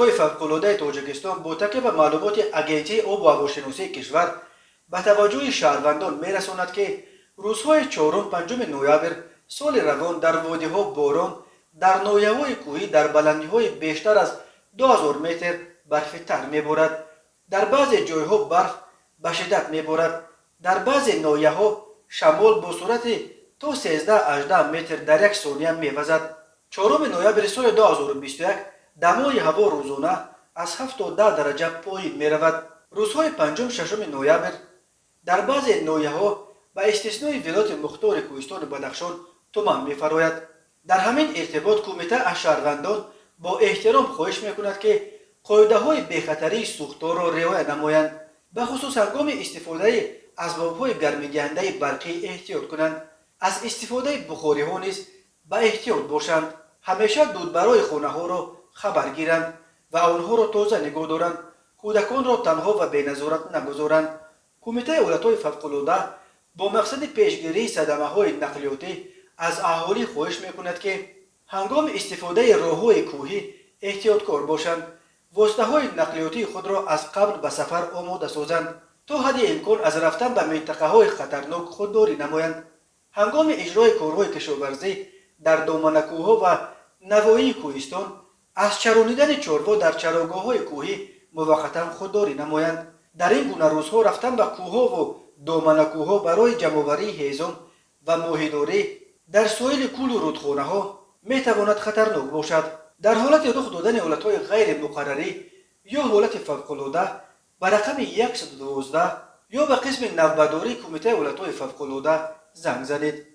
ولایت‌های فوق‌العاده تاجیکستان با تکیه به معلومات اگنسی آب و هواشناسی کشور به توجه شهروندان می‌رساند که روزهای چهارم پنجم نوامبر سال روان در وادی‌ها باران، در ناحیه‌های کوهی در بلندی‌های بیشتر از 2000 متر برف تر می‌بارد. در بعضی جای‌ها برف به شدت می‌بارد. در بعضی ناحیه‌ها شمال با سرعت تا 13-18 متر در یک ثانیه می‌وزد. چهارم نوامبر سال 2021 دمای هوا روزانه از 7 تا 10 درجه پایین می‌رود. روزهای پنجم ششم نوامبر در بعضی ناحیه‌ها به استثنای ولایت مختار کوهستان بدخشان تمام می‌فراید. در همین ارتباط کمیته از شهروندان با احترام خواهش می‌کند که قاعده‌های بی‌خطری سوختار را رعایت نمایند. به خصوص هنگام استفاده اسباب‌های گرم‌دهنده برقی احتیاط کنند. از استفاده بخاری‌ها نیز به احتیاط باشند. همیشه دودبرای خانه‌ها را خبر گیرند و آنها را تازه نگاه دارند. کودکان را تنها و بی‌نظارت نگذارند. کمیته ایالت‌های فوق‌العاده با مقصد پیشگیری صدمه‌های نقلیاتی از اهالی خواهش می‌کند که هنگام استفاده راه‌های کوهی احتیاطکار باشند. واسطه‌های نقلیاتی خود را از قبل به سفر آماده سازند تا حد امکان از رفتن به منطقه‌های خطرناک خودداری نمایند. هنگام اجرای کارهای کشاورزی در دامنه‌کوه‌ها و نواحی کوهستان از چرانیدن چاروا در چراگاه‌های کوهی موقتا خودداری نمایند. در این گونه روزها رفتن به کوه‌ها و دامنه‌کوه‌ها برای جمع‌آوری هیزم و ماهیداری در ساحل کول و رودخانه‌ها می‌تواند خطرناک باشد. در حالت رخ دادن حالت‌های غیر مقرری یا حالت فوق‌العاده به رقم 112 یا به قسم نوبتداری کمیته حالت‌های فوق‌العاده زنگ زنید.